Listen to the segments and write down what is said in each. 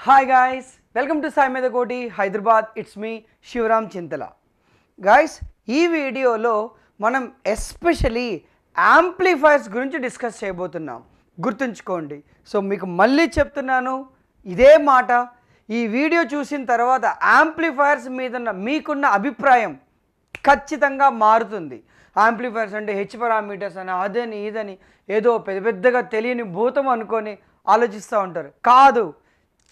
Hi guys, welcome to Sai Medakoti, Hyderabad. It's me, Shivram Chintala. Guys, ఈ వీడియోలో మనం especially amplifiers గురించి discuss చేయబోతున్నాం. గుర్తుంచుకోండి. సో మీకు మళ్ళీ చెప్తున్నాను ఇదే మాట. ఈ వీడియో చూసిన తర్వాత యాంప్లిఫైర్స్ మీద మీకున్న అభిప్రాయం ఖచ్చితంగా మారుతుంది. యాంప్లిఫైర్స్ అంటే హెచ్ పారామీటర్స్ అని అదని ఇదని ఏదో పెద్దగా తెలియని భూతం అనుకొని ఆలోచిస్తూ ఉంటారు. కాదు,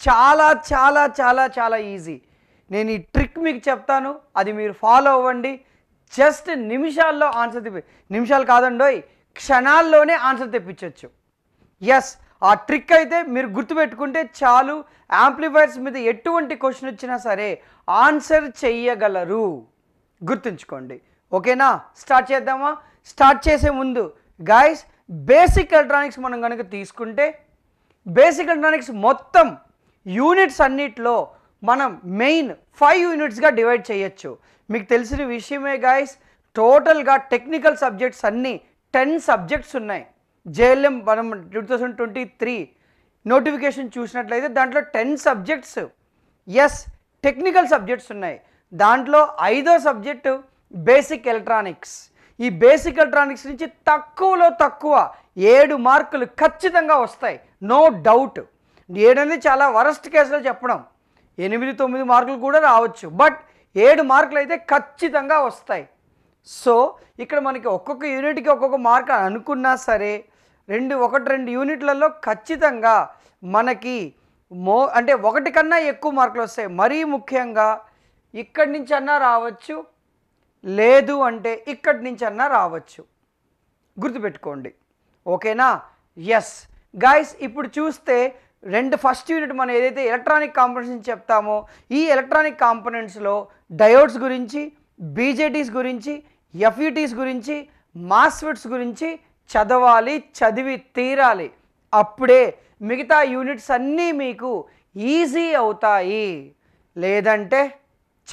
చాలా చాలా చాలా చాలా ఈజీ. నేను ఈ ట్రిక్ మీకు చెప్తాను, అది మీరు ఫాలో అవ్వండి. జస్ట్ నిమిషాల్లో ఆన్సర్ నిమిషాలు కాదండోయ్, క్షణాల్లోనే ఆన్సర్ తెప్పించవచ్చు. ఎస్, ఆ ట్రిక్ అయితే మీరు గుర్తుపెట్టుకుంటే చాలు. యాంప్లిఫైర్స్ మీద ఎటువంటి క్వశ్చన్ వచ్చినా సరే ఆన్సర్ చెయ్యగలరు. గుర్తుంచుకోండి. ఓకేనా? స్టార్ట్ చేద్దామా? స్టార్ట్ చేసే ముందు గాయస్, బేసిక్ ఎలక్ట్రానిక్స్ మనం కనుక తీసుకుంటే బేసిక్ ఎలక్ట్రానిక్స్ మొత్తం యూనిట్స్ అన్నిట్లో మనం మెయిన్ 5 యూనిట్స్గా డివైడ్ చేయొచ్చు. మీకు తెలిసిన విషయమే గాయస్. టోటల్గా టెక్నికల్ సబ్జెక్ట్స్ అన్నీ 10 సబ్జెక్ట్స్ ఉన్నాయి. జేఎల్ఎం మనం 2023 నోటిఫికేషన్ చూసినట్లయితే దాంట్లో 10 సబ్జెక్ట్స్ ఎస్ టెక్నికల్ సబ్జెక్ట్స్ ఉన్నాయి. దాంట్లో 5వ సబ్జెక్టు బేసిక్ ఎలక్ట్రానిక్స్. ఈ బేసిక్ ఎలక్ట్రానిక్స్ నుంచి తక్కువలో తక్కువ 7 మార్కులు ఖచ్చితంగా వస్తాయి, నో డౌట్. 7 అనేది చాలా వరస్ట్ కేసులో చెప్పడం, 8-9 మార్కులు కూడా రావచ్చు, బట్ 7 మార్కులు అయితే ఖచ్చితంగా వస్తాయి. సో ఇక్కడ మనకి ఒక్కొక్క యూనిట్కి ఒక్కొక్క మార్క్ అనుకున్నా సరే 1-2 యూనిట్లలో ఖచ్చితంగా మనకి అంటే 1 కన్నా ఎక్కువ మార్కులు వస్తాయి. మరీ ముఖ్యంగా ఇక్కడి నుంచి అన్నా రావచ్చు, లేదు అంటే ఇక్కడి నుంచి అన్నా రావచ్చు. గుర్తుపెట్టుకోండి. ఓకేనా? ఎస్ గైస్, ఇప్పుడు చూస్తే ఫస్ట్ యూనిట్ మనం ఏదైతే ఎలక్ట్రానిక్ కాంపోనెంట్స్ చెప్తామో ఈ ఎలక్ట్రానిక్ కాంపోనెంట్స్లో డయోడ్స్ గురించి, బీజేటీస్ గురించి, ఎఫ్ఈటీస్ గురించి, మాస్ఫెట్స్ గురించి చదవాలి, చదివి తీరాలి. అప్పుడే మిగతా యూనిట్స్ అన్నీ మీకు ఈజీ అవుతాయి. లేదంటే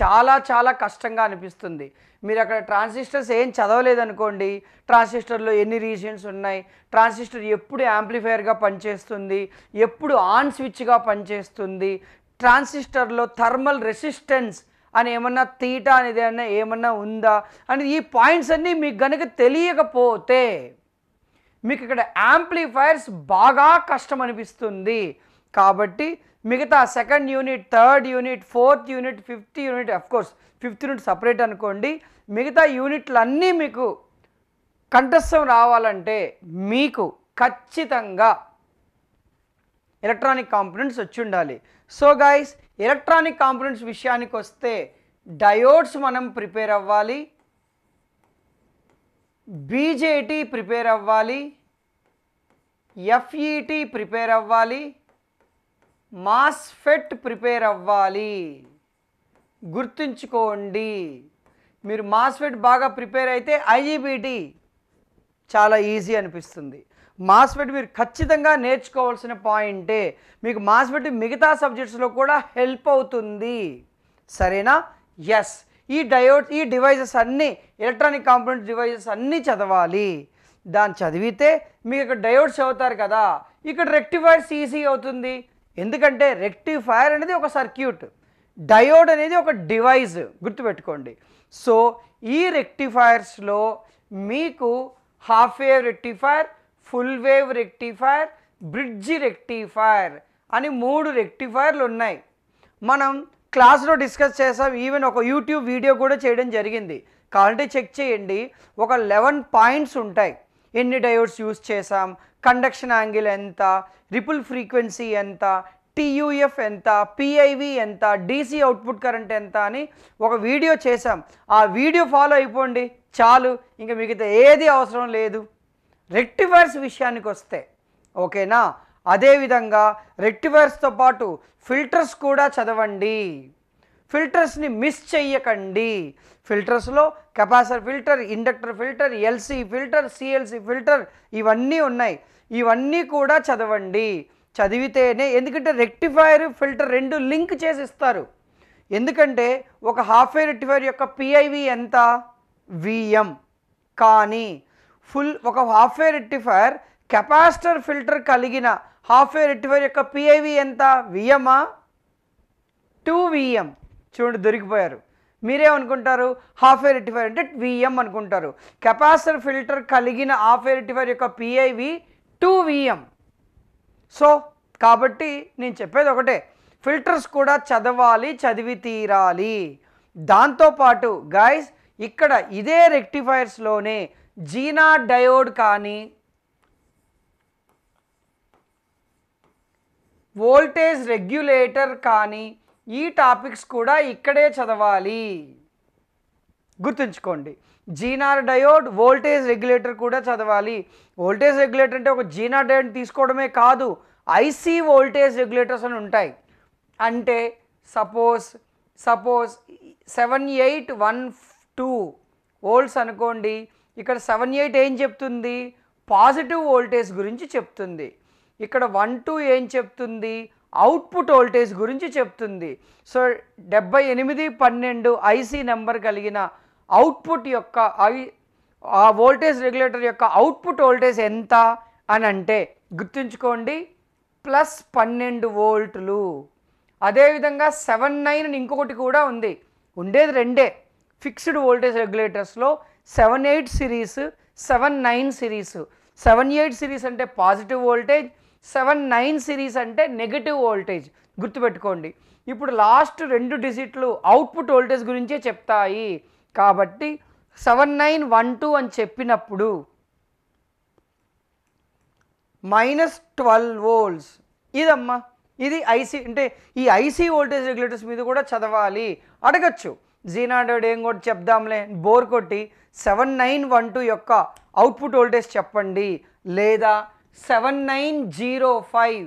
చాలా చాలా కష్టంగా అనిపిస్తుంది. మీరు అక్కడ ట్రాన్సిస్టర్స్ ఏం చదవలేదనుకోండి, ట్రాన్సిస్టర్లో ఎన్ని రీజియన్స్ ఉన్నాయి, ట్రాన్సిస్టర్ ఎప్పుడు యాంప్లిఫైయర్గా పనిచేస్తుంది, ఎప్పుడు ఆన్ స్విచ్గా పనిచేస్తుంది, ట్రాన్సిస్టర్లో థర్మల్ రెసిస్టెన్స్ అని ఏమన్నా తీటా అనేది ఏమన్నా ఉందా అని ఈ పాయింట్స్ అన్నీ మీకు కనుక తెలియకపోతే మీకు ఇక్కడ యాంప్లిఫైయర్స్ బాగా కష్టం అనిపిస్తుంది. కాబట్టి మిగతా 2nd unit, 3rd unit, 4th unit, 5th unit, of course 5th unit separate అనుకోండి, మిగతా యూనిట్లన్నీ మీకు కంఠస్థం రావాలంటే మీకు ఖచ్చితంగా ఎలక్ట్రానిక్ కాంపోనెంట్స్ వచ్చి ఉండాలి. సో గైస్, ఎలక్ట్రానిక్ కాంపోనెంట్స్ విషయానికి వస్తే డయోడ్స్ మనం ప్రిపేర్ అవ్వాలి, బీజేటీ ప్రిపేర్ అవ్వాలి, ఎఫ్ఈటీ ప్రిపేర్ అవ్వాలి, మాస్ఫెట్ ప్రిపేర్ అవ్వాలి. గుర్తుంచుకోండి, మీరు మాస్ఫెట్ బాగా ప్రిపేర్ అయితే ఐజీబీటీ చాలా ఈజీ అనిపిస్తుంది. మాస్ఫెట్ మీరు ఖచ్చితంగా నేర్చుకోవాల్సిన పాయింటే. మీకు మాస్ఫెట్ మిగతా సబ్జెక్ట్స్లో కూడా హెల్ప్ అవుతుంది. సరేనా? ఎస్, ఈ డివైజెస్ అన్నీ, ఎలక్ట్రానిక్ కాంపోనెంట్ డివైజెస్ అన్నీ చదవాలి. దాన్ని చదివితే మీకు ఇక్కడ డయోడ్స్ చదువుతారు కదా, ఇక్కడ రెక్టిఫైర్స్ ఈజీ అవుతుంది. ఎందుకంటే రెక్టిఫైర్ అనేది ఒక సర్క్యూట్, డయోడ్ అనేది ఒక డివైస్. గుర్తుపెట్టుకోండి. సో ఈ రెక్టిఫైర్స్లో మీకు half wave rectifier, full wave rectifier, bridge rectifier అని 3 రెక్టిఫైర్లు ఉన్నాయి. మనం క్లాస్లో డిస్కస్ చేసాం, ఈవెన్ ఒక యూట్యూబ్ వీడియో కూడా చేయడం జరిగింది. కావాలంటే చెక్ చేయండి. ఒక 11 పాయింట్స్ ఉంటాయి. ఎన్ని డయోడ్స్ యూజ్ చేసాం, కండక్షన్ యాంగిల్ ఎంత, రిపుల్ ఫ్రీక్వెన్సీ ఎంత, టీయూఎఫ్ ఎంత, పిఐవి ఎంత, డీసీ అవుట్పుట్ కరెంట్ ఎంత అని ఒక వీడియో చేసాం. ఆ వీడియో ఫాలో అయిపోండి చాలు, ఇంకా మిగతా ఏది అవసరం లేదు. రెక్టిఫైర్స్ విషయానికి వస్తే ఓకేనా, అదేవిధంగా రెక్టిఫైర్స్తో పాటు ఫిల్టర్స్ కూడా చదవండి. ఫిల్టర్స్ని మిస్ చెయ్యకండి. ఫిల్టర్స్లో capacitor filter, inductor filter, LC filter, CLC filter ఇవన్నీ ఉన్నాయి. ఇవన్నీ కూడా చదవండి. చదివితేనే, ఎందుకంటే రెక్టిఫైర్ ఫిల్టర్ 2 లింక్ చేసి ఇస్తారు. ఎందుకంటే ఒక హాఫ్ వే రెక్టిఫైర్ యొక్క పిఐవి ఎంత, విఎం. కానీ ఒక హాఫ్ వే రెక్టిఫైర్ కెపాసిటర్ ఫిల్టర్ కలిగిన హాఫ్ వే రెక్టిఫైర్ యొక్క పిఐవి ఎంత, విఎమా 2 VM. చూడండి దొరికిపోయారు. మీరేమనుకుంటారు? హాఫ్ వేవ్ రెక్టిఫైర్ అంటే VM అనుకుంటారు. కెపాసిటర్ ఫిల్టర్ కలిగిన హాఫ్ వేవ్ రెక్టిఫైర్ యొక్క PIV 2VM. సో కాబట్టి నేను చెప్పేది ఒకటే, ఫిల్టర్స్ కూడా చదవాలి, చదివి తీరాలి. దాంతోపాటు గైస్ ఇక్కడ ఇదే రెక్టిఫైర్స్లోనే జీనా డయోడ్ కానీ వోల్టేజ్ రెగ్యులేటర్ కానీ ఈ టాపిక్స్ కూడా ఇక్కడే చదవాలి. గుర్తుంచుకోండి, జీనార్ డయోడ్, వోల్టేజ్ రెగ్యులేటర్ కూడా చదవాలి. వోల్టేజ్ రెగ్యులేటర్ అంటే ఒక జీనార్ డయోడ్ తీసుకోవడమే కాదు, IC వోల్టేజ్ రెగ్యులేటర్స్ అని ఉంటాయి. అంటే సపోజ్ 7812 వోల్ట్స్ అనుకోండి. ఇక్కడ 78 ఏం చెప్తుంది? పాజిటివ్ వోల్టేజ్ గురించి చెప్తుంది. ఇక్కడ 12 ఏం చెప్తుంది? అవుట్పుట్ వోల్టేజ్ గురించి చెప్తుంది. సో 7812 IC నెంబర్ కలిగిన అవుట్పుట్ యొక్క ఆ వోల్టేజ్ రెగ్యులేటర్ యొక్క అవుట్పుట్ వోల్టేజ్ ఎంత అని అంటే గుర్తుంచుకోండి, +12 వోల్టులు. అదేవిధంగా 79 అని ఇంకొకటి కూడా ఉంది. ఉండేది రెండే ఫిక్స్డ్ వోల్టేజ్ రెగ్యులేటర్స్లో, 78 సిరీస్, 79 సిరీస్. 78 సిరీస్ అంటే పాజిటివ్ వోల్టేజ్, 79 సిరీస్ అంటే నెగటివ్ వోల్టేజ్. గుర్తుపెట్టుకోండి. ఇప్పుడు లాస్ట్ 2 డిజిట్లు అవుట్పుట్ వోల్టేజ్ గురించే చెప్తాయి. కాబట్టి 7912 అని చెప్పినప్పుడు -12 వోల్ట్స్ ఇదమ్మా. ఇది IC అంటే ఈ IC వోల్టేజ్ రెగ్యులేటర్స్ మీద కూడా చదవాలి. అడగచ్చు, జీనా డయోడ్ ఏం కూడా చెప్దాంలే బోర్ కొట్టి 7912 యొక్క అవుట్పుట్ వోల్టేజ్ చెప్పండి, లేదా 7905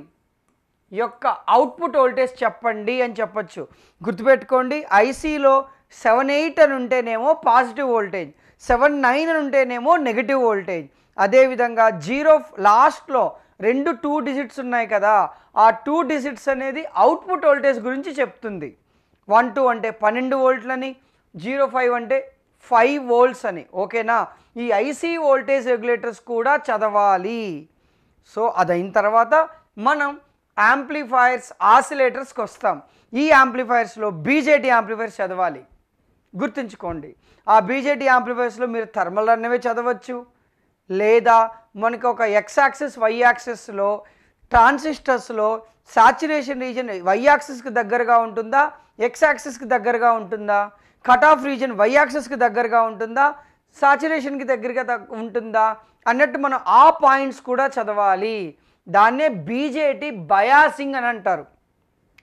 యొక్క అవుట్పుట్ వోల్టేజ్ చెప్పండి అని చెప్పచ్చు. గుర్తుపెట్టుకోండి, ICలో 78 అని ఉంటేనేమో పాజిటివ్ వోల్టేజ్, 79 అని ఉంటేనేమో నెగిటివ్ వోల్టేజ్. అదేవిధంగా 0 లాస్ట్లో 2 డిజిట్స్ ఉన్నాయి కదా, ఆ 2 డిజిట్స్ అనేది అవుట్పుట్ వోల్టేజ్ గురించి చెప్తుంది. 12 అంటే 12 వోల్ట్లని, 05 అంటే 5 వోల్ట్స్ అని. ఓకేనా? ఈ IC వోల్టేజ్ రెగ్యులేటర్స్ కూడా చదవాలి. సో అదైన తర్వాత మనం యాంప్లిఫైర్స్, ఆసిలేటర్స్కి వస్తాం. ఈ యాంప్లిఫైర్స్లో BJT యాంప్లిఫైర్స్ చదవాలి. గుర్తుంచుకోండి, ఆ BJT యాంప్లిఫైర్స్లో మీరు థర్మల్ అన్నవే చదవచ్చు, లేదా మనకు ఒక X యాక్సిస్ Y యాక్సిస్లో ట్రాన్సిస్టర్స్లో సాచురేషన్ రీజన్ Y యాక్సిస్కి దగ్గరగా ఉంటుందా, X యాక్సిస్కి దగ్గరగా ఉంటుందా, కట్ ఆఫ్ రీజన్ Y యాక్సిస్కి దగ్గరగా ఉంటుందా, సాచురేషన్కి దగ్గరగా ఉంటుందా అన్నట్టు మనం ఆ పాయింట్స్ కూడా చదవాలి. దాన్నే BJT బయాసింగ్ అని అంటారు.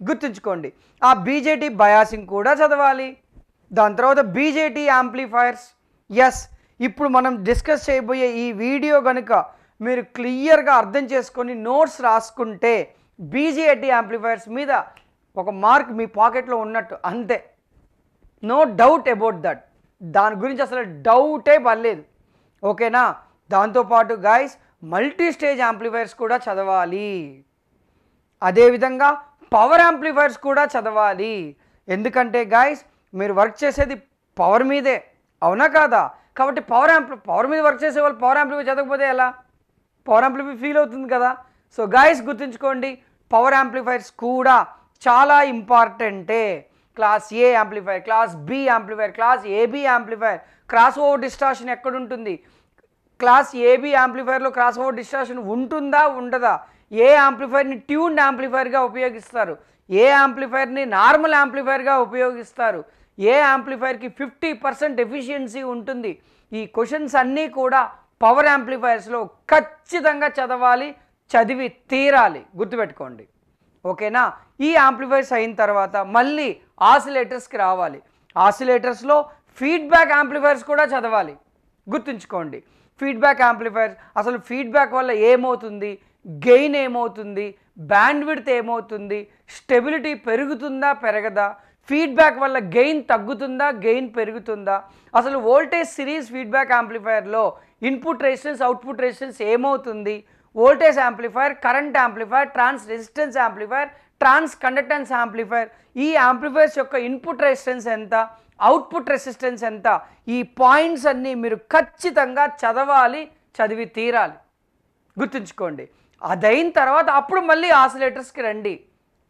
గుర్తుంచుకోండి, ఆ BJT బయాసింగ్ కూడా చదవాలి. దాని తర్వాత BJT యాంప్లిఫైర్స్. ఎస్, ఇప్పుడు మనం డిస్కస్ చేయబోయే ఈ వీడియో కనుక మీరు క్లియర్గా అర్థం చేసుకొని నోట్స్ రాసుకుంటే BJT యాంప్లిఫైర్స్ మీద ఒక మార్క్ మీ పాకెట్లో ఉన్నట్టు, అంతే. No doubt about that. దాని గురించి అసలు డౌటే పర్లేదు. ఓకేనా? దాంతోపాటు గైస్ మల్టీ స్టేజ్ యాంప్లిఫైర్స్ కూడా చదవాలి. అదేవిధంగా పవర్ యాంప్లిఫైర్స్ కూడా చదవాలి. ఎందుకంటే గైస్ మీరు వర్క్ చేసేది పవర్ మీదే, అవునా కాదా? కాబట్టి పవర్ మీద వర్క్ చేసే వాళ్ళు పవర్ యాంప్లిఫైర్ చదవకపోతే ఎలా? పవర్ యాంప్లిఫైర్ ఫీల్ అవుతుంది కదా. సో గైస్ గుర్తుంచుకోండి, పవర్ యాంప్లిఫైర్స్ కూడా చాలా ఇంపార్టెంటే. Class A amplifier, class B amplifier, class AB amplifier. Cross over distortion ఎక్కడుంటుంది? క్లాస్ AB యాంప్లిఫైర్లో క్రాస్ ఓవర్ డిస్టార్షన్ ఉంటుందా, ఉండదా? ఏ యాంప్లిఫైర్ని ట్యూన్డ్ యాంప్లిఫైర్గా ఉపయోగిస్తారు, ఏ యాంప్లిఫైర్ని నార్మల్ యాంప్లిఫైర్గా ఉపయోగిస్తారు, ఏ యాంప్లిఫైర్కి 50% ఎఫిషియన్సీ ఉంటుంది. ఈ క్వశ్చన్స్ అన్నీ కూడా పవర్ యాంప్లిఫైర్స్లో ఖచ్చితంగా చదవాలి, చదివి తీరాలి. గుర్తుపెట్టుకోండి. ఓకేనా? ఈ యాంప్లిఫైర్స్ అయిన తర్వాత మళ్ళీ ఆసిలేటర్స్కి రావాలి. ఆసిలేటర్స్లో ఫీడ్బ్యాక్ యాంప్లిఫైర్స్ కూడా చదవాలి. గుర్తుంచుకోండి, ఫీడ్బ్యాక్ యాంప్లిఫైర్స్ అసలు ఫీడ్బ్యాక్ వల్ల ఏమవుతుంది, గెయిన్ ఏమవుతుంది, బ్యాండ్విడ్త్ ఏమవుతుంది, స్టెబిలిటీ పెరుగుతుందా పెరగదా, ఫీడ్బ్యాక్ వల్ల గెయిన్ తగ్గుతుందా గెయిన్ పెరుగుతుందా, అసలు వోల్టేజ్ సిరీస్ ఫీడ్బ్యాక్ యాంప్లిఫైర్లో ఇన్పుట్ రెసిస్టెన్స్ అవుట్పుట్ రెసిస్టెన్స్ ఏమవుతుంది, voltage amplifier, current amplifier, transresistance amplifier, transconductance amplifier, ఈ యాంప్లిఫైర్స్ యొక్క ఇన్పుట్ రెసిస్టెన్స్ ఎంత, అవుట్పుట్ రెసిస్టెన్స్ ఎంత, ఈ పాయింట్స్ అన్నీ మీరు ఖచ్చితంగా చదవాలి, చదివి తీరాలి. గుర్తుంచుకోండి. అదైన తర్వాత అప్పుడు మళ్ళీ ఆసిలేటర్స్కి రండి.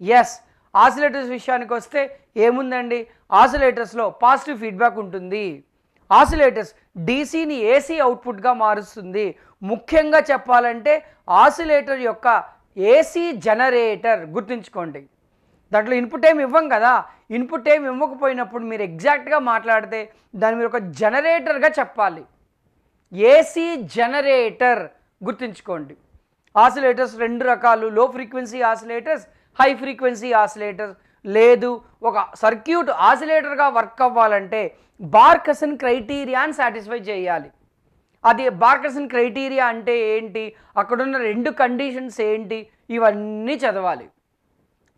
ఎస్, ఆసిలేటర్స్ విషయానికి వస్తే ఏముందండి, ఆసిలేటర్స్లో పాజిటివ్ ఫీడ్బ్యాక్ ఉంటుంది. ఆసిలేటర్స్ డీసీని ఏసీ అవుట్పుట్గా మారుస్తుంది. ముఖ్యంగా చెప్పాలంటే ఆసిలేటర్ యొక్క ఏసీ జనరేటర్ గుర్తుంచుకోండి. దాంట్లో ఇన్పుట్ ఏమి ఇవ్వం కదా, ఇన్పుట్ ఏమి ఇవ్వకపోయినప్పుడు మీరు ఎగ్జాక్ట్గా మాట్లాడితే దాన్ని మీరు ఒక జనరేటర్గా చెప్పాలి. ఏసీ జనరేటర్ గుర్తుంచుకోండి. ఆసిలేటర్స్ 2 రకాలు, లో frequency oscillators, high frequency oscillators. లేదు ఒక సర్క్యూట్ ఆసిలేటర్గా వర్క్ అవ్వాలంటే బార్కసన్ క్రైటీరియాని సాటిస్ఫై చేయాలి. అది బార్కసన్ క్రైటీరియా అంటే ఏంటి, అక్కడున్న 2 కండిషన్స్ ఏంటి, ఇవన్నీ చదవాలి.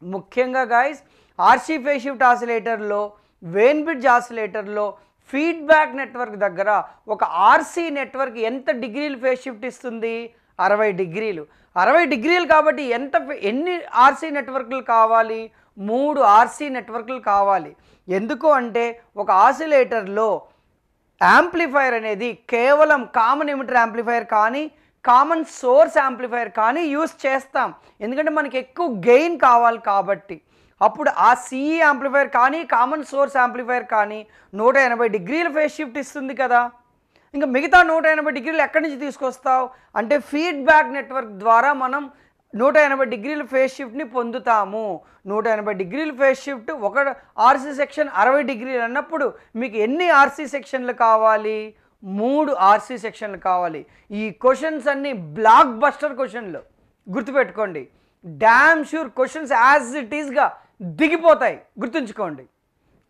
ముఖ్యంగా గాయస్ ఆర్సీ ఫేజ్ షిఫ్ట్ ఆసిలేటర్లో, వెయిన్ బ్రిడ్జ్ ఆసిలేటర్లో ఫీడ్బ్యాక్ నెట్వర్క్ దగ్గర ఒక ఆర్సీ నెట్వర్క్ ఎంత డిగ్రీలు ఫేజ్ షిఫ్ట్ ఇస్తుంది, 60 డిగ్రీలు. 60 డిగ్రీలు కాబట్టి ఎన్ని ఆర్సీ నెట్వర్క్లు కావాలి, 3 ఆర్సీ నెట్వర్క్లు కావాలి. ఎందుకు అంటే ఒక ఆసిలేటర్లో యాంప్లిఫైర్ అనేది కేవలం కామన్ ఎమిటర్ యాంప్లిఫైర్ కానీ కామన్ సోర్స్ యాంప్లిఫైర్ కానీ యూస్ చేస్తాం. ఎందుకంటే మనకి ఎక్కువ గెయిన్ కావాలి కాబట్టి. అప్పుడు ఆ సిఈ యాంప్లిఫైర్ కానీ కామన్ సోర్స్ యాంప్లిఫైర్ కానీ 180 డిగ్రీల ఫేజ్ షిఫ్ట్ ఇస్తుంది కదా. ఇంకా మిగతా 180 డిగ్రీలు ఎక్కడి నుంచి తీసుకొస్తావు అంటే ఫీడ్బ్యాక్ నెట్వర్క్ ద్వారా మనం 180 డిగ్రీల ఫేజ్ షిఫ్ట్ని పొందుతాము. 180 డిగ్రీల ఫేజ్ షిఫ్ట్ ఒక ఆర్సీ సెక్షన్ 60 డిగ్రీలు అన్నప్పుడు మీకు ఎన్ని ఆర్సీ సెక్షన్లు కావాలి, 3 ఆర్సీ సెక్షన్లు కావాలి. ఈ క్వశ్చన్స్ అన్నీ బ్లాక్ బస్టర్ క్వశ్చన్లు గుర్తుపెట్టుకోండి. Damn sure questions as it ఈస్గా దిగిపోతాయి, గుర్తుంచుకోండి.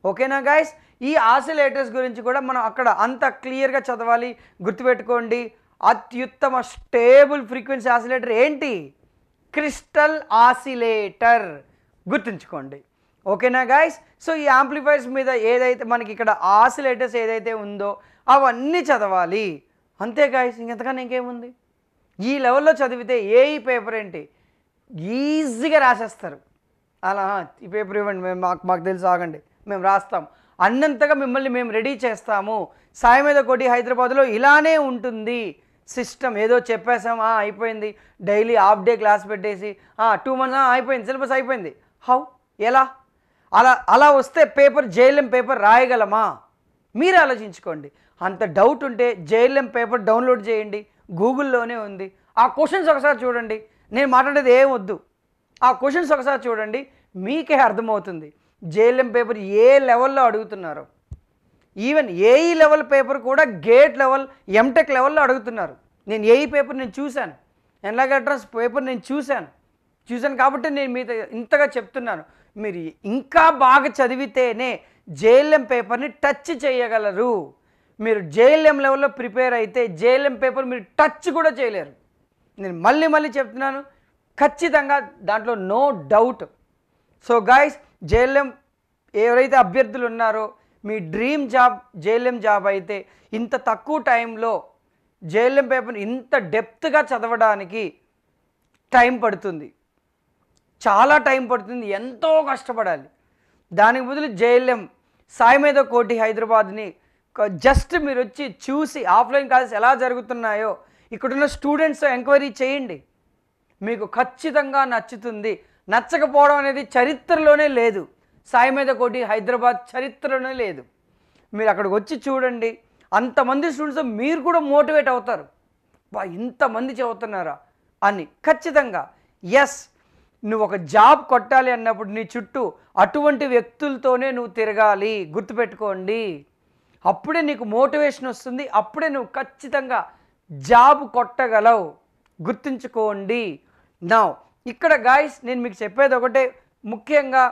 ఓకేనా గైస్, ఈ ఆసిలేటర్స్ గురించి కూడా మనం అక్కడ అంత క్లియర్గా చదవాలి, గుర్తుపెట్టుకోండి. అత్యుత్తమ స్టేబుల్ ఫ్రీక్వెన్సీ ఆసిలేటర్ ఏంటి, క్రిస్టల్ ఆసిలేటర్, గుర్తుంచుకోండి. ఓకేనా గైస్, సో ఈ యాంప్లిఫైర్స్ మీద ఏదైతే మనకి ఇక్కడ ఆసిలేటర్స్ ఏదైతే ఉందో అవన్నీ చదవాలి, అంతే గైస్. ఇంకెంతకన్నా ఇంకేముంది. ఈ లెవెల్లో చదివితే ఏఈ పేపర్ ఏంటి ఈజీగా రాసేస్తారు. అలా ఈ పేపర్ ఇవ్వండి, మేము మాకు తెలుసు, ఆగండి మేము రాస్తాం అన్నంతగా మిమ్మల్ని మేము రెడీ చేస్తాము. సాయి మీద కోటి హైదరాబాద్లో ఇలానే ఉంటుంది సిస్టమ్. ఏదో చెప్పేసాం అయిపోయింది, డైలీ హాఫ్ డే క్లాస్ పెట్టేసి 2 months అయిపోయింది, సిలబస్ అయిపోయింది. హౌ, ఎలా? అలా వస్తే పేపర్ జేఎల్ఎం పేపర్ రాయగలమా? మీరు ఆలోచించుకోండి. అంత డౌట్ ఉంటే జేఎల్ఎం పేపర్ డౌన్లోడ్ చేయండి, గూగుల్లోనే ఉంది. ఆ క్వశ్చన్స్ ఒకసారి చూడండి, నేను మాట్లాడేది ఏం వద్దు, ఆ క్వశ్చన్స్ ఒకసారి చూడండి, మీకే అర్థమవుతుంది జేఎల్ఎం పేపర్ ఏ లెవెల్లో అడుగుతున్నారు. ఈవెన్ ఏఈ లెవెల్ పేపర్ కూడా గేట్ లెవెల్ ఎంటెక్ లెవెల్లో అడుగుతున్నారు. నేను ఏఈ పేపర్ నేను చూశాను, ఎన్లాగ్ అడ్రస్ పేపర్ నేను చూశాను కాబట్టి నేను మీతో ఇంతగా చెప్తున్నాను. మీరు ఇంకా బాగా చదివితేనే జేఎల్ఎం పేపర్ని టచ్ చేయగలరు. మీరు జేఎల్ఎం లెవెల్లో ప్రిపేర్ అయితే జేఎల్ఎం పేపర్ మీరు టచ్ కూడా చేయలేరు. నేను మళ్ళీ చెప్తున్నాను, ఖచ్చితంగా దాంట్లో no doubt. So guys, JLM ఎవరైతే అభ్యర్థులు ఉన్నారో మీ డ్రీమ్ జాబ్ జేఎల్ఎం జాబ్ అయితే ఇంత తక్కువ టైంలో జేఎల్ఎం పేపర్ని ఇంత డెప్త్గా చదవడానికి టైం పడుతుంది, చాలా టైం పడుతుంది, ఎంతో కష్టపడాలి. దానికి బదులు జేఎల్ఎం సాయి మీద కోటి హైదరాబాద్ని జస్ట్ మీరు వచ్చి చూసి ఆఫ్లైన్ క్లాసెస్ ఎలా జరుగుతున్నాయో ఇక్కడున్న స్టూడెంట్స్ ఎంక్వైరీ చేయండి, మీకు ఖచ్చితంగా నచ్చుతుంది. నచ్చకపోవడం అనేది చరిత్రలోనే లేదు, సాయి మీద కోటి హైదరాబాద్ చరిత్రలోనే లేదు. మీరు అక్కడికి వచ్చి చూడండి, అంతమంది స్టూడెంట్స్ మీరు కూడా మోటివేట్ అవుతారు, ఇంతమంది చదువుతున్నారా అని. ఖచ్చితంగా ఎస్, నువ్వు ఒక జాబ్ కొట్టాలి అన్నప్పుడు నీ చుట్టూ అటువంటి వ్యక్తులతోనే నువ్వు తిరగాలి, గుర్తుపెట్టుకోండి. అప్పుడే నీకు మోటివేషన్ వస్తుంది, అప్పుడే నువ్వు ఖచ్చితంగా జాబ్ కొట్టగలవు, గుర్తుంచుకోండి. నా ఇక్కడ గాయస్ నేను మీకు చెప్పేది ఒకటే, ముఖ్యంగా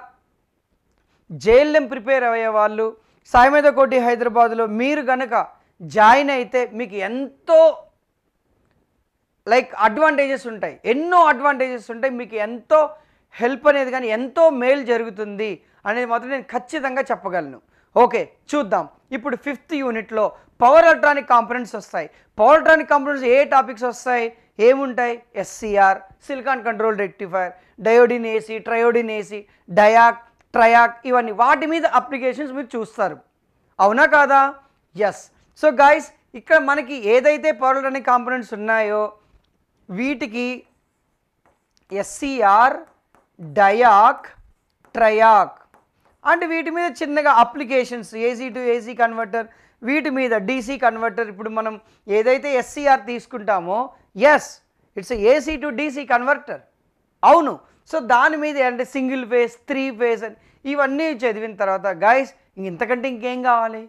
జేఎల్ఎం ప్రిపేర్ అయ్యే వాళ్ళు సాయి మీద కోటి హైదరాబాద్లో మీరు కనుక జాయిన్ అయితే మీకు ఎంతో అడ్వాంటేజెస్ ఉంటాయి, ఎన్నో అడ్వాంటేజెస్ ఉంటాయి, మీకు ఎంతో హెల్ప్ అనేది కానీ ఎంతో మేలు జరుగుతుంది అనేది మాత్రం నేను ఖచ్చితంగా చెప్పగలను. ఓకే, చూద్దాం. ఇప్పుడు 5th యూనిట్లో పవర్ ఎలక్ట్రానిక్ కాంపోనెంట్స్ వస్తాయి. పవర్ ఎలక్ట్రానిక్ కాంపోనెంట్స్ ఏ టాపిక్స్ వస్తాయి, ఏముంటాయి? SCR, silicon control rectifier, diode in AC, triode in AC, diac, triac, ఇవన్నీ వాటి మీద అప్లికేషన్స్ మీరు చూస్తారు, అవునా కాదా? ఎస్. సో గైస్, ఇక్కడ మనకి ఏదైతే పవర్ ఎలక్ట్రానిక్ కాంపోనెంట్స్ ఉన్నాయో వీటికి ఎస్సీఆర్, డయాక్, ట్రయాక్. అంటే వీటి మీద చిన్నగా applications, AC to AC converter, వీటి మీద డీసీ కన్వర్టర్. ఇప్పుడు మనం ఏదైతే ఎస్సీఆర్ తీసుకుంటామో, yes it's AC to DC converter, అవును. సో దాని మీద అంటే సింగిల్ ఫేజ్, 3 ఫేజ్ అని ఇవన్నీ చదివిన తర్వాత గైస్ ఇంతకంటే ఇంకేం కావాలి,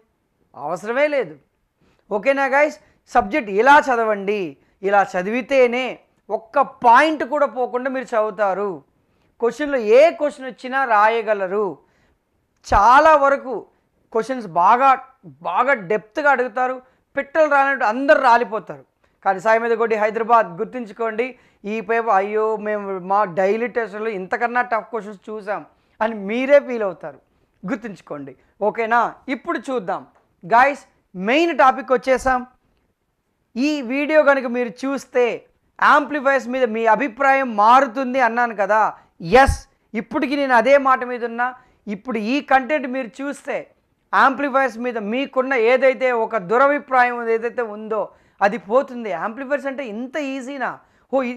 అవసరమే లేదు. ఓకేనా గైస్, సబ్జెక్ట్ ఇలా చదవండి. ఇలా చదివితేనే ఒక్క పాయింట్ కూడా పోకుండా మీరు చదువుతారు. క్వశ్చన్లో ఏ క్వశ్చన్ వచ్చినా రాయగలరు. చాలా వరకు క్వశ్చన్స్ బాగా డెప్త్గా అడుగుతారు. పిట్టలు రానట్టు అందరు రాలిపోతారు. కానీ సాయి మీద కోటి హైదరాబాద్ గుర్తుంచుకోండి, ఈ పేపర్ అయ్యో మేము మా డైలీ టెస్ట్లో ఇంతకన్నా టఫ్ క్వశ్చన్స్ చూసాం అని మీరే ఫీల్ అవుతారు. గుర్తుంచుకోండి. ఓకేనా, ఇప్పుడు చూద్దాం గైస్, మెయిన్ టాపిక్ వచ్చేసాం. ఈ వీడియో కనుక మీరు చూస్తే యాంప్లిఫైర్స్ మీద మీ అభిప్రాయం మారుతుంది అన్నాను కదా. ఎస్, ఇప్పటికి నేను అదే మాట మీద ఉన్నా. ఇప్పుడు ఈ కంటెంట్ మీరు చూస్తే యాంప్లిఫైర్స్ మీద మీకున్న ఏదైతే ఒక దురభిప్రాయం ఏదైతే ఉందో అది పోతుంది. యాంప్లిఫైర్స్ అంటే ఇంత ఈజీనా,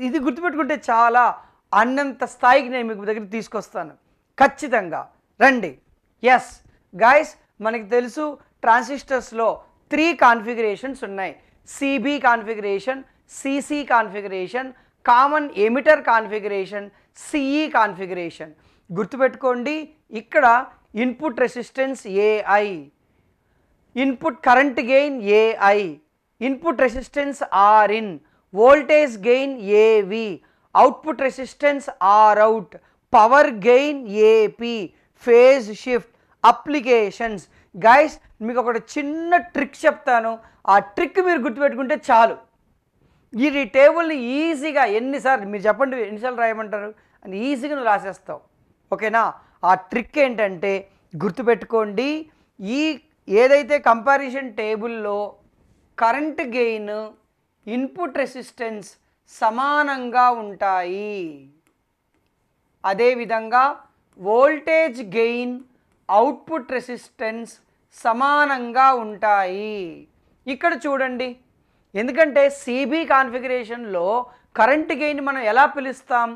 ఇది గుర్తుపెట్టుకుంటే చాలా అన్నంత స్థాయికి నేను మీకు దగ్గర తీసుకొస్తాను ఖచ్చితంగా. రండి. ఎస్ గైస్, మనకి తెలుసు ట్రాన్సిస్టర్స్లో 3 కాన్ఫిగరేషన్స్ ఉన్నాయి. CB configuration, CC configuration, common emitter configuration, CE configuration. గుర్తుపెట్టుకోండి, ఇక్కడ input resistance AI, input current gain AI, input resistance R in, voltage gain AV, output resistance R out, power gain AP, phase shift, applications. Guys మీకు ఒకటి చిన్న trick చెప్తాను, ఆ trick మీరు గుర్తుపెట్టుకుంటే చాలు. ఈ టేబుల్ని ఈజీగా ఎన్నిసార్లు మీరు చెప్పండి, ఎన్నిసార్లు రాయమంటారు అని ఈజీగా నువ్వు రాసేస్తావు. ఓకేనా, ఆ ట్రిక్ ఏంటంటే గుర్తుపెట్టుకోండి, ఈ ఏదైతే కంపారిజన్ టేబుల్లో కరెంట్ గెయిన్, ఇన్పుట్ రెసిస్టెన్స్ సమానంగా ఉంటాయి. అదేవిధంగా వోల్టేజ్ గెయిన్, అవుట్పుట్ రెసిస్టెన్స్ సమానంగా ఉంటాయి. ఇక్కడ చూడండి, ఎందుకంటే సిబి కాన్ఫిగరేషన్లో కరెంట్ గెయిన్ మనం ఎలా పిలుస్తాం,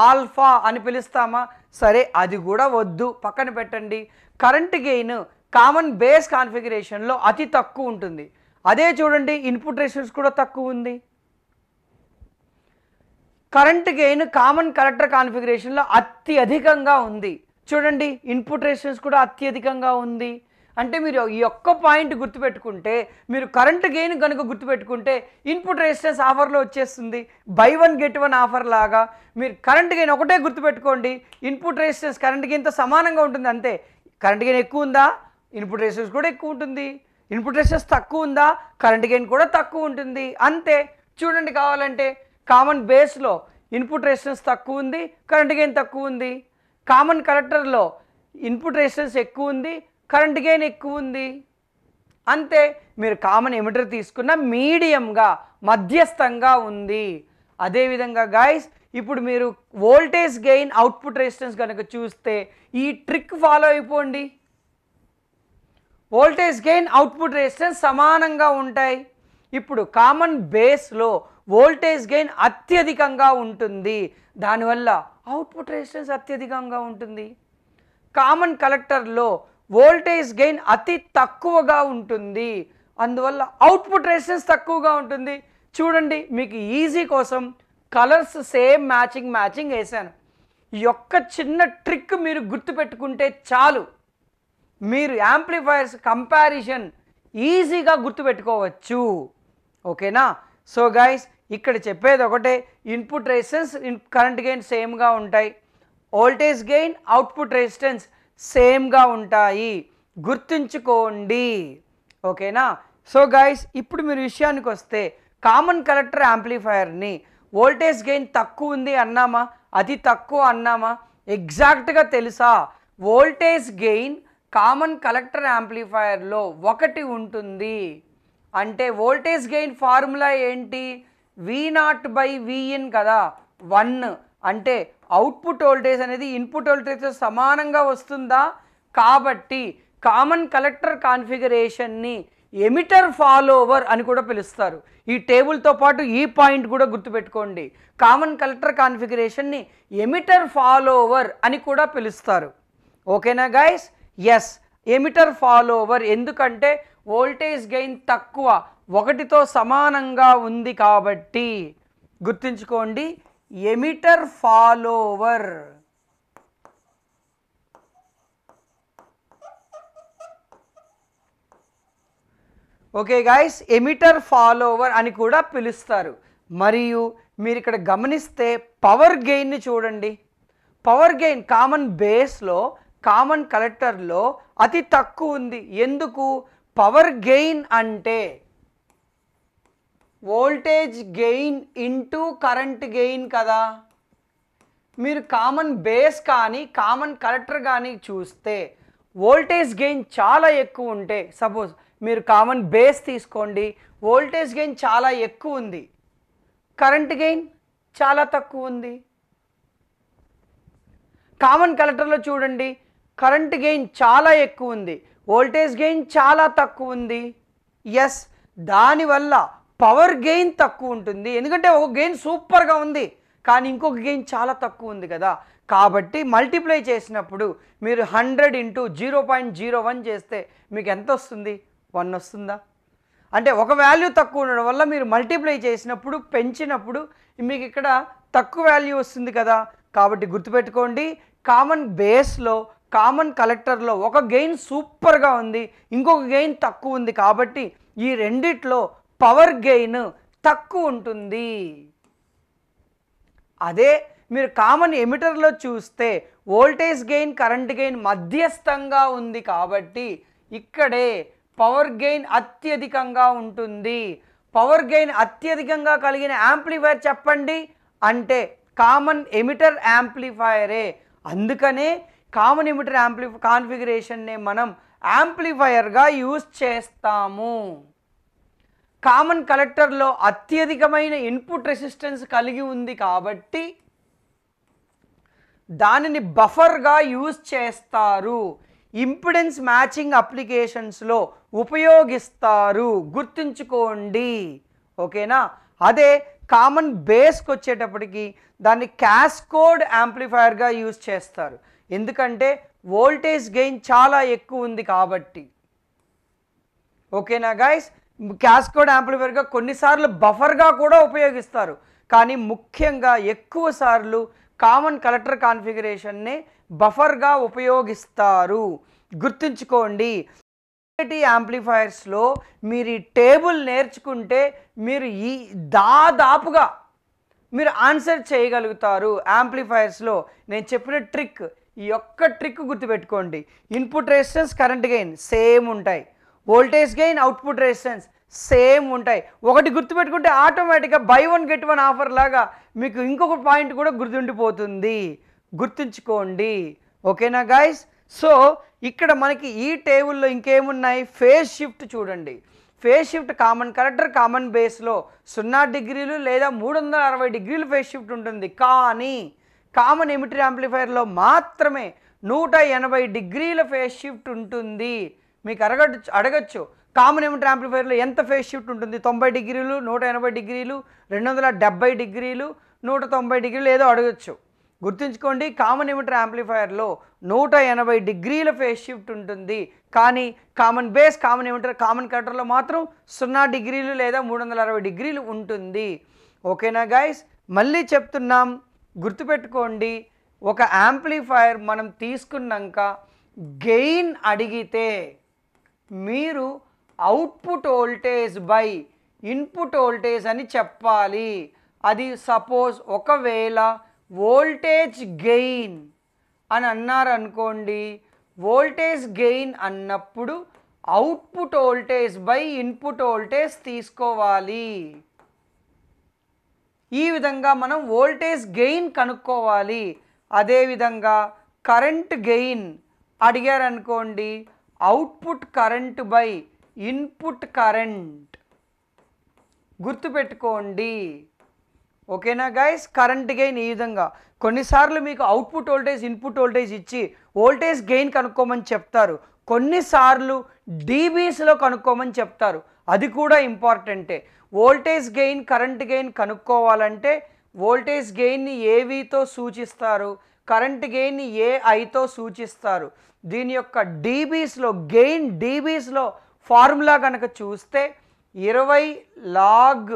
ఆల్ఫా అని పిలుస్తామా? సరే, అది కూడా వద్దు, పక్కన పెట్టండి. కరెంట్ గెయిన్ కామన్ బేస్ కాన్ఫిగరేషన్లో అతి తక్కువ ఉంటుంది. అదే చూడండి, ఇన్పుట్ రెసిస్టెన్స్ కూడా తక్కువ ఉంది. కరెంట్ గెయిన్ కామన్ కలెక్టర్ కాన్ఫిగరేషన్లో అత్యధికంగా ఉంది. చూడండి, ఇన్పుట్ రెసిస్టెన్స్ కూడా అత్యధికంగా ఉంది. అంటే మీరు ఈ ఒక్క పాయింట్ గుర్తుపెట్టుకుంటే, మీరు కరెంట్ గెయిన్ కనుక గుర్తుపెట్టుకుంటే ఇన్పుట్ రెసిస్టెన్స్ ఆఫర్లో వచ్చేస్తుంది. బై 1 గెట్ 1 ఆఫర్ లాగా మీరు కరెంట్ గెయిన్ ఒకటే గుర్తుపెట్టుకోండి, ఇన్పుట్ రెసిస్టెన్స్ కరెంట్ గెయిన్తో సమానంగా ఉంటుంది అంతే. కరెంట్ గెయిన్ ఎక్కువ ఉందా, ఇన్పుట్ రెసిస్టెన్స్ కూడా ఎక్కువ ఉంటుంది. ఇన్పుట్ రెసిస్టెన్స్ తక్కువ ఉందా, కరెంట్ గెయిన్ కూడా తక్కువ ఉంటుంది అంతే. చూడండి, కావాలంటే కామన్ బేస్లో ఇన్పుట్ రెసిస్టెన్స్ తక్కువ ఉంది, కరెంట్ గెయిన్ తక్కువ ఉంది. కామన్ కలెక్టర్లో ఇన్పుట్ రెసిస్టెన్స్ ఎక్కువ ఉంది, కరెంట్ గెయిన్ ఎక్కువ ఉంది అంతే. మీరు కామన్ ఎమిటర్ తీసుకున్న మీడియంగా మధ్యస్థంగా ఉంది. అదేవిధంగా గైస్, ఇప్పుడు మీరు వోల్టేజ్ గెయిన్, అవుట్పుట్ రెసిస్టెన్స్ కనుక చూస్తే ఈ ట్రిక్ ఫాలో అయిపోండి. వోల్టేజ్ గెయిన్, అవుట్పుట్ రెసిస్టెన్స్ సమానంగా ఉంటాయి. ఇప్పుడు కామన్ బేస్లో వోల్టేజ్ గెయిన్ అత్యధికంగా ఉంటుంది, దానివల్ల అవుట్పుట్ రెసిస్టెన్స్ అత్యధికంగా ఉంటుంది. కామన్ కలెక్టర్లో వోల్టేజ్ గెయిన్ అతి తక్కువగా ఉంటుంది, అందువల్ల అవుట్పుట్ రెసిస్టెన్స్ తక్కువగా ఉంటుంది. చూడండి, మీకు ఈజీ కోసం కలర్స్ సేమ్ మ్యాచింగ్ వేసాను. ఈ యొక్క చిన్న ట్రిక్ మీరు గుర్తుపెట్టుకుంటే చాలు, మీరు యాంప్లిఫైర్స్ కంపారిజన్ ఈజీగా గుర్తుపెట్టుకోవచ్చు. ఓకేనా, సో గైస్ ఇక్కడ చెప్పేది ఒకటే, ఇన్పుట్ రెసిస్టెన్స్, కరెంట్ గెయిన్ సేమ్గా ఉంటాయి, వోల్టేజ్ గెయిన్, అవుట్పుట్ రెసిస్టెన్స్ సేమ్గా ఉంటాయి, గుర్తుంచుకోండి. ఓకేనా, సో గైస్ ఇప్పుడు మీరు విషయానికి వస్తే, కామన్ కలెక్టర్ యాంప్లిఫైర్ని వోల్టేజ్ గెయిన్ తక్కువ ఉంది అన్నామా, అతి తక్కువ అన్నామా? ఎగ్జాక్ట్గా తెలుసా? వోల్టేజ్ గెయిన్ కామన్ కలెక్టర్ యాంప్లిఫైర్లో 1 ఉంటుంది. అంటే వోల్టేజ్ గెయిన్ ఫార్ములా ఏంటి, V0/Vin కదా, 1. అంటే అవుట్పుట్ వోల్టేజ్ అనేది ఇన్పుట్ వోల్టేజ్తో సమానంగా వస్తుందా? కాబట్టి కామన్ కలెక్టర్ కాన్ఫిగరేషన్ని ఎమిటర్ ఫాలోవర్ అని కూడా పిలుస్తారు. ఈ టేబుల్తో పాటు ఈ పాయింట్ కూడా గుర్తుపెట్టుకోండి, కామన్ కలెక్టర్ కాన్ఫిగరేషన్ని ఎమిటర్ ఫాలోవర్ అని కూడా పిలుస్తారు. ఓకేనా గైస్? Yes, emitter follower. ఎందుకంటే వోల్టేజ్ గెయిన్ తక్కువ, 1తో సమానంగా ఉంది కాబట్టి. గుర్తుంచుకోండి, emitter follower. Okay guys, emitter follower అని కూడా పిలుస్తారు. మరియు మీరు ఇక్కడ గమనిస్తే పవర్ గెయిన్ని చూడండి. పవర్ గెయిన్ కామన్ బేస్లో, కామన్ కలెక్టర్లో అతి తక్కువ ఉంది. ఎందుకు? పవర్ గెయిన్ అంటే voltage gain into current gain కదా. మీరు కామన్ బేస్ కానీ కామన్ కలెక్టర్ కానీ చూస్తే వోల్టేజ్ గెయిన్ చాలా ఎక్కువ ఉంటే, సపోజ్ మీరు కామన్ బేస్ తీసుకోండి, వోల్టేజ్ గెయిన్ చాలా ఎక్కువ ఉంది, కరెంట్ గెయిన్ చాలా తక్కువ ఉంది. కామన్ కలెక్టర్లో చూడండి, కరెంట్ గెయిన్ చాలా ఎక్కువ ఉంది, వోల్టేజ్ గెయిన్ చాలా తక్కువ ఉంది. ఎస్, దానివల్ల పవర్ గెయిన్ తక్కువ ఉంటుంది. ఎందుకంటే ఒక గెయిన్ సూపర్గా ఉంది కానీ ఇంకొక గెయిన్ చాలా తక్కువ ఉంది కదా. కాబట్టి మల్టిప్లై చేసినప్పుడు మీరు 100 ఇంటూ 0.01 చేస్తే మీకు ఎంత వస్తుంది? 1 వస్తుందా? అంటే ఒక వాల్యూ తక్కువ ఉండడం వల్ల మీరు మల్టిప్లై చేసినప్పుడు, పెంచినప్పుడు మీకు ఇక్కడ తక్కువ వాల్యూ వస్తుంది కదా. కాబట్టి గుర్తుపెట్టుకోండి, కామన్ బేస్లో కామన్ కలెక్టర్లో ఒక గెయిన్ సూపర్గా ఉంది, ఇంకొక గెయిన్ తక్కువ ఉంది. కాబట్టి ఈ రెండిట్లో పవర్ గెయిన్ తక్కువ ఉంటుంది. అదే మీరు కామన్ ఎమిటర్లో చూస్తే వోల్టేజ్ గెయిన్ కరెంట్ గెయిన్ మధ్యస్థంగా ఉంది కాబట్టి ఇక్కడే పవర్ గెయిన్ అత్యధికంగా ఉంటుంది. పవర్ గెయిన్ అత్యధికంగా కలిగిన యాంప్లిఫైయర్ చెప్పండి అంటే కామన్ ఎమిటర్ యాంప్లిఫైయరే. అందుకనే కామన్ ఎమిటర్ కాన్ఫిగరేషన్నే మనం యాంప్లిఫైయర్గా యూజ్ చేస్తాము. కామన్ కలెక్టర్లో అత్యధికమైన ఇన్పుట్ రెసిస్టెన్స్ కలిగి ఉంది కాబట్టి దానిని బఫర్గా యూజ్ చేస్తారు, ఇంపిడెన్స్ మ్యాచింగ్ అప్లికేషన్స్లో ఉపయోగిస్తారు. గుర్తుంచుకోండి, ఓకేనా? అదే కామన్ బేస్కి వచ్చేటప్పటికి దాన్ని క్యాస్కోడ్ యాంప్లిఫైయర్గా యూజ్ చేస్తారు. ఎందుకంటే వోల్టేజ్ గెయిన్ చాలా ఎక్కువ ఉంది కాబట్టి. ఓకేనా గైస్? క్యాస్కోడ్ యాంప్లిఫైయర్గా కొన్నిసార్లు బఫర్గా కూడా ఉపయోగిస్తారు, కానీ ముఖ్యంగా ఎక్కువ సార్లు కామన్ కలెక్టర్ కాన్ఫిగరేషన్నే బఫర్గా ఉపయోగిస్తారు. గుర్తుంచుకోండి, యాంప్లిఫైయర్స్లో మీరు ఈ టేబుల్ నేర్చుకుంటే మీరు ఈ దాదాపుగా మీరు ఆన్సర్ చేయగలుగుతారు. యాంప్లిఫైయర్స్లో నేను చెప్పిన ట్రిక్, ఈ ఒక్క ట్రిక్ గుర్తుపెట్టుకోండి. Input resistance current gain same ఉంటాయి, voltage gain output resistance same ఉంటాయి. ఒకటి గుర్తుపెట్టుకుంటే ఆటోమేటిక్గా బై 1 గెట్ 1 ఆఫర్ లాగా మీకు ఇంకొక పాయింట్ కూడా గుర్తుండిపోతుంది. గుర్తుంచుకోండి, ఓకేనా గైస్? సో ఇక్కడ మనకి ఈ టేబుల్లో ఇంకేమున్నాయి? ఫేజ్ షిఫ్ట్ చూడండి. Phase shift common collector common బేస్లో 0 డిగ్రీలు లేదా 360 డిగ్రీలు ఫేజ్ షిఫ్ట్ ఉంటుంది. కానీ కామన్ ఎమిటర్ యాంప్లిఫైయర్లో మాత్రమే 180 డిగ్రీల ఫేజ్ షిఫ్ట్ ఉంటుంది. మీకు అడగచ్చు కామన్ ఎమిటర్ యాంప్లిఫైయర్లో ఎంత ఫేజ్ షిఫ్ట్ ఉంటుంది? 90 డిగ్రీలు, 180 డిగ్రీలు, 270 డిగ్రీలు, 190 డిగ్రీలు ఏదో అడగచ్చు. గుర్తుంచుకోండి, కామన్ ఎమిటర్ యాంప్లిఫైయర్లో 180 డిగ్రీల ఫేజ్ షిఫ్ట్ ఉంటుంది. కానీ common base common emitter common కలెక్టర్లో మాత్రం 0 డిగ్రీలు లేదా 360 డిగ్రీలు ఉంటుంది. ఓకేనా గైస్? మళ్ళీ చెప్తున్నాం, గుర్తుపెట్టుకోండి, ఒక యాంప్లిఫైయర్ మనం తీసుకున్నాక గెయిన్ అడిగితే మీరు output voltage by input voltage అని చెప్పాలి. అది సపోజ్ ఒకవేళ వోల్టేజ్ గెయిన్ అని అన్నారనుకోండి, వోల్టేజ్ గెయిన్ అన్నప్పుడు output voltage by input voltage తీసుకోవాలి. ఈ విధంగా మనం వోల్టేజ్ గెయిన్ కనుక్కోవాలి. అదేవిధంగా కరెంట్ గెయిన్ అడిగారనుకోండి, output current by input current. గుర్తుపెట్టుకోండి, ఓకేనా గైస్? కరెంట్ గెయిన్ ఈ విధంగా. కొన్నిసార్లు మీకు అవుట్పుట్ వోల్టేజ్ ఇన్పుట్ వోల్టేజ్ ఇచ్చి వోల్టేజ్ గెయిన్ కనుక్కోమని చెప్తారు, కొన్నిసార్లు డీబీస్లో కనుక్కోమని చెప్తారు. అది కూడా ఇంపార్టెంటే. Voltage gain current gain కనుక్కోవాలంటే voltage గెయిన్ని ఏవీతో సూచిస్తారు, కరెంట్ గెయిన్ని ఏ ఐతో సూచిస్తారు. దీని యొక్క డీబీస్లో గెయిన్ డీబీస్లో ఫార్ములా కనుక చూస్తే 20 log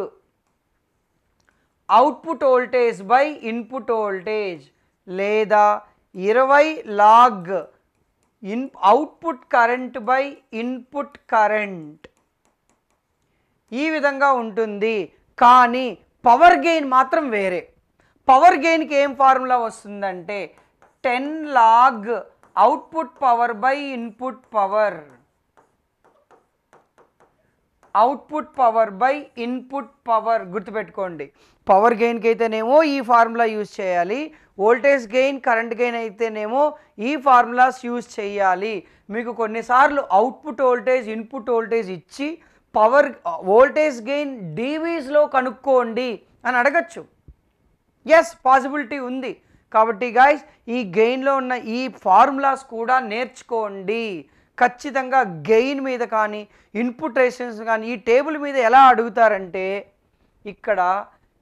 output voltage by input voltage లేదా 20 log output current by input current ఈ విధంగా ఉంటుంది. కానీ పవర్ గెయిన్ మాత్రం వేరే. పవర్ గెయిన్కి ఏం ఫార్ములా వస్తుందంటే 10 log output power by input power, output power by input power. గుర్తుపెట్టుకోండి, పవర్ గెయిన్కి అయితేనేమో ఈ ఫార్ములా యూజ్ చేయాలి, వోల్టేజ్ గెయిన్ కరెంట్ గెయిన్ అయితేనేమో ఈ ఫార్ములాస్ యూజ్ చేయాలి. మీకు కొన్నిసార్లు అవుట్పుట్ వోల్టేజ్ ఇన్పుట్ వోల్టేజ్ ఇచ్చి పవర్ వోల్టేజ్ గెయిన్ డీవీస్లో కనుక్కోండి అని అడగచ్చు. ఎస్, పాసిబిలిటీ ఉంది. కాబట్టి గాయస్ ఈ గెయిన్లో ఉన్న ఈ ఫార్ములాస్ కూడా నేర్చుకోండి. ఖచ్చితంగా గెయిన్ మీద కానీ ఇన్పుట్ రెసిస్టెన్స్ కానీ ఈ టేబుల్ మీద ఎలా అడుగుతారంటే, ఇక్కడ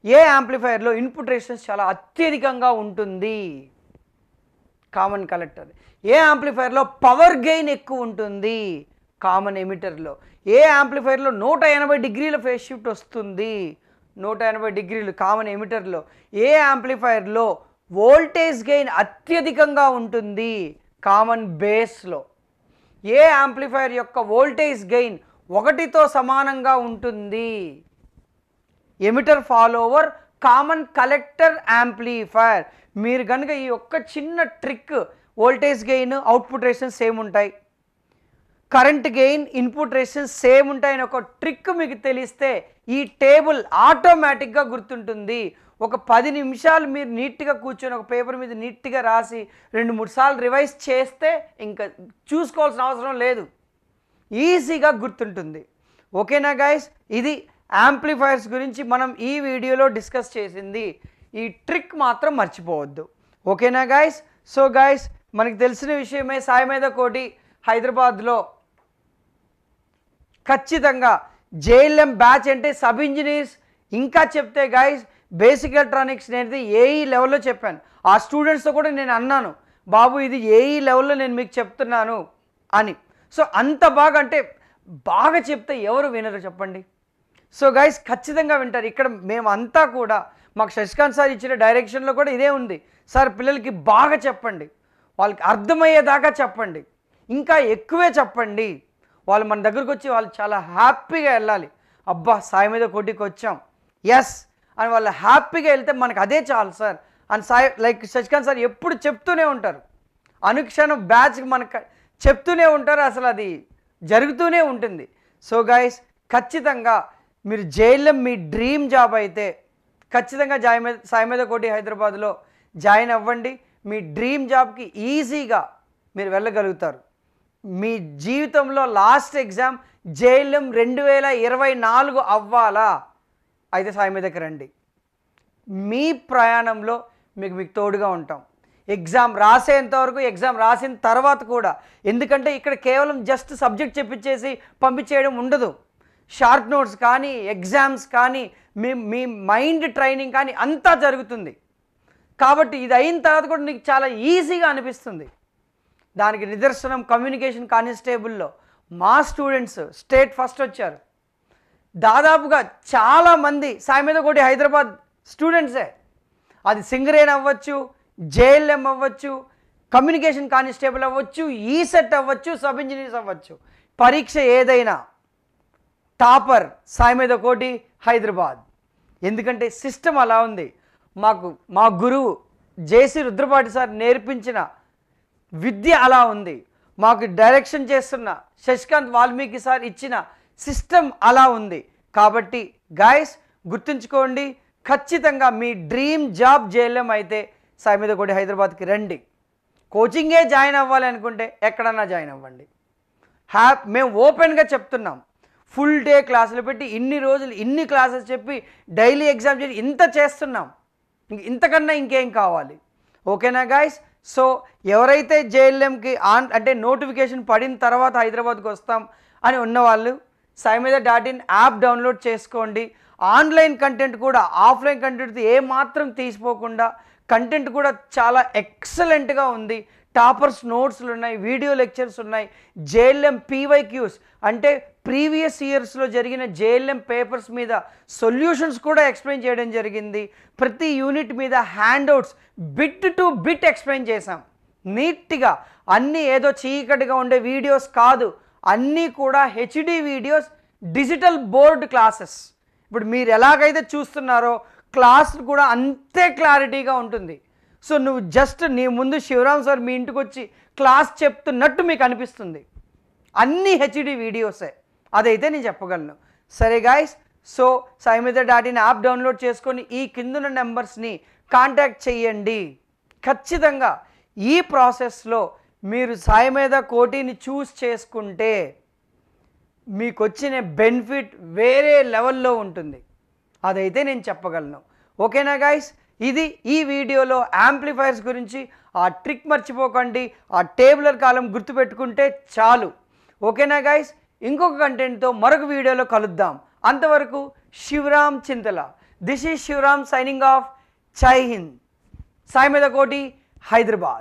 ఏ యాంప్లిఫైయర్లో ఇన్పుట్ రెసిస్టెన్స్ చాలా అత్యధికంగా ఉంటుంది, కామన్ కలెక్టర్. ఏ యాంప్లిఫైయర్లో పవర్ గెయిన్ ఎక్కువ ఉంటుంది, కామన్ ఎమిటర్లో. ఏ యాంప్లిఫైయర్లో 180 డిగ్రీల ఫేస్ షిఫ్ట్ వస్తుంది, 180 డిగ్రీలు కామన్ ఎమిటర్లో. ఏ యాంప్లిఫైయర్లో వోల్టేజ్ గెయిన్ అత్యధికంగా ఉంటుంది, కామన్ బేస్లో. ఏ యాంప్లిఫైయర్ యొక్క వోల్టేజ్ గెయిన్ 1తో సమానంగా ఉంటుంది, emitter follower common collector amplifier. మీరు కనుక ఈ ఒక్క చిన్న trick, voltage gain output resistance same ఉంటాయి, current gain input resistance same ఉంటాయని ఒక ట్రిక్ మీకు తెలిస్తే ఈ టేబుల్ ఆటోమేటిక్గా గుర్తుంటుంది. ఒక 10 నిమిషాలు మీరు నీట్గా కూర్చొని ఒక పేపర్ మీద నీట్గా రాసి 2-3 సార్లు రివైజ్ చేస్తే ఇంకా చూసుకోవాల్సిన అవసరం లేదు, ఈజీగా గుర్తుంటుంది. ఓకేనా గైస్, ఇది యాంప్లిఫైయర్స్ గురించి మనం ఈ వీడియోలో డిస్కస్ చేసింది. ఈ ట్రిక్ మాత్రం మర్చిపోవద్దు. ఓకేనా గైస్. సో గైస్, మనకు తెలిసిన విషయమే, సాయి మీద కోటి హైదరాబాద్లో ఖచ్చితంగా జేఎల్ఎం బ్యాచ్ అంటే సబ్ ఇంజనీర్స్, ఇంకా చెప్తే గైస్ బేసిక్ ఎలక్ట్రానిక్స్ అనేది ఏఈ లెవెల్లో చెప్పాను. ఆ స్టూడెంట్స్తో కూడా నేను అన్నాను, బాబు ఇది ఏఈ లెవెల్లో నేను మీకు చెప్తున్నాను అని. సో అంత బాగా అంటే బాగా చెప్తే ఎవరు వినరు చెప్పండి. సో గైస్ ఖచ్చితంగా వింటారు. ఇక్కడ మేమంతా కూడా మాకు శశికాంత్ సార్ ఇచ్చిన డైరెక్షన్లో కూడా ఇదే ఉంది. సార్ పిల్లలకి బాగా చెప్పండి, వాళ్ళకి అర్థమయ్యేదాకా చెప్పండి, ఇంకా ఎక్కువే చెప్పండి. వాళ్ళు మన దగ్గరకు వచ్చి వాళ్ళు చాలా హ్యాపీగా వెళ్ళాలి. అబ్బా సాయి మీద కోటికి వచ్చాం, ఎస్ అని వాళ్ళు హ్యాపీగా వెళ్తే మనకు అదే చాలు సార్ అని సాయి లైక్ శశికాంత్ సార్ ఎప్పుడు చెప్తూనే ఉంటారు. అనుక్షణం బ్యాచ్కి మనకు చెప్తూనే ఉంటారు, అసలు అది జరుగుతూనే ఉంటుంది. సో గైస్ ఖచ్చితంగా మీరు జేఎల్ఎం మీ డ్రీమ్ జాబ్ అయితే ఖచ్చితంగా సాయి మీద కోటి హైదరాబాద్లో జాయిన్ అవ్వండి. మీ డ్రీమ్ జాబ్కి ఈజీగా మీరు వెళ్ళగలుగుతారు. మీ జీవితంలో లాస్ట్ ఎగ్జామ్ జేఎల్ఎం 2024 అవ్వాలా అయితే సాయి మీదకి రండి. మీ ప్రయాణంలో మీకు తోడుగా ఉంటాం. ఎగ్జామ్ రాసేంతవరకు, ఎగ్జామ్ రాసిన తర్వాత కూడా. ఎందుకంటే ఇక్కడ కేవలం జస్ట్ సబ్జెక్ట్ చెప్పించేసి పంపించేయడం ఉండదు. షార్ట్ నోట్స్ కానీ, ఎగ్జామ్స్ కానీ, మీ మైండ్ ట్రైనింగ్ కానీ అంతా జరుగుతుంది. కాబట్టి ఇది అయిన తర్వాత కూడా నీకు చాలా ఈజీగా అనిపిస్తుంది. దానికి నిదర్శనం కమ్యూనికేషన్ కానిస్టేబుల్లో మా స్టూడెంట్స్ స్టేట్ ఫస్ట్ వచ్చారు. దాదాపుగా చాలామంది సాయి మీద కోటి హైదరాబాద్ స్టూడెంట్సే. అది సింగరేన్ అవ్వచ్చు, జేఎల్ఎం అవ్వచ్చు, కమ్యూనికేషన్ కానిస్టేబుల్ అవ్వచ్చు, ఈసెట్ అవ్వచ్చు, సబ్ ఇంజనీర్స్ అవ్వచ్చు. పరీక్ష ఏదైనా టాపర్ సాయి మీద కోటి హైదరాబాద్. ఎందుకంటే సిస్టమ్ అలా ఉంది. మా గురువు జేసీ రుద్రపాటి సార్ నేర్పించిన విద్య అలా ఉంది. మాకు డైరెక్షన్ చేస్తున్న శశికాంత్ వాల్మీకి సార్ ఇచ్చిన సిస్టమ్ అలా ఉంది. కాబట్టి గైస్ గుర్తుంచుకోండి, ఖచ్చితంగా మీ డ్రీమ్ జాబ్ జేఎల్ఎం అయితే సాయి మీద కోటి హైదరాబాద్కి రండి. కోచింగే జాయిన్ అవ్వాలి అనుకుంటే ఎక్కడన్నా జాయిన్ అవ్వండి. మేము ఓపెన్గా చెప్తున్నాం. ఫుల్ డే క్లాసులు పెట్టి ఇన్ని రోజులు ఇన్ని క్లాసెస్ చెప్పి డైలీ ఎగ్జామ్ చేసి ఇంత చేస్తున్నాం. ఇంతకన్నా ఇంకేం కావాలి? ఓకేనా గైస్. సో ఎవరైతే జేఎల్ఎంకి అంటే నోటిఫికేషన్ పడిన తర్వాత హైదరాబాద్కి వస్తాం అని ఉన్నవాళ్ళు సాయి మీద .in యాప్ డౌన్లోడ్ చేసుకోండి. ఆన్లైన్ కంటెంట్ కూడా ఆఫ్లైన్ కంటెంట్ ఏమాత్రం తీసిపోకుండా కంటెంట్ కూడా చాలా ఎక్సలెంట్గా ఉంది. టాపర్స్ నోట్స్లు ఉన్నాయి, వీడియో లెక్చర్స్ ఉన్నాయి, జేఎల్ఎం పీవైక్యూస్ అంటే ప్రీవియస్ ఇయర్స్లో జరిగిన జేఎల్ఎం పేపర్స్ మీద సొల్యూషన్స్ కూడా ఎక్స్ప్లెయిన్ చేయడం జరిగింది. ప్రతి యూనిట్ మీద handouts bit to bit explain చేశాం నీట్గా. అన్నీ ఏదో చీకటిగా ఉండే వీడియోస్ కాదు, అన్నీ కూడా HD videos, digital board classes. ఇప్పుడు మీరు ఎలాగైతే చూస్తున్నారో క్లాస్ కూడా అంతే క్లారిటీగా ఉంటుంది. సో నువ్వు జస్ట్ నీ ముందు శివరామ్ సార్ మీ ఇంటికి వచ్చి క్లాస్ చెప్తున్నట్టు మీకు అనిపిస్తుంది. అన్నీ హెచ్డి వీడియోసే, అదైతే నేను చెప్పగలను. సరే గాయస్, సో సాయిమేధ.in యాప్ డౌన్లోడ్ చేసుకొని ఈ కిందున్న నెంబర్స్ని కాంటాక్ట్ చేయండి. ఖచ్చితంగా ఈ ప్రాసెస్లో మీరు సాయిమేధ కోటిని చూస్ చేసుకుంటే మీకు వచ్చిన బెనిఫిట్ వేరే లెవెల్లో ఉంటుంది, అదైతే నేను చెప్పగలను. ఓకేనా గాయస్, ఇది ఈ వీడియోలో యాంప్లిఫైర్స్ గురించి. ఆ ట్రిక్ మర్చిపోకండి, ఆ టేబులర్ కాలం గుర్తుపెట్టుకుంటే చాలు. ఓకేనా గైస్, ఇంకొక కంటెంట్తో మరొక వీడియోలో కలుద్దాం. అంతవరకు Shivaram Chintala. This is Shivaram signing off. Jai Hind. సాయిమేధ కోటి, హైదరాబాద్.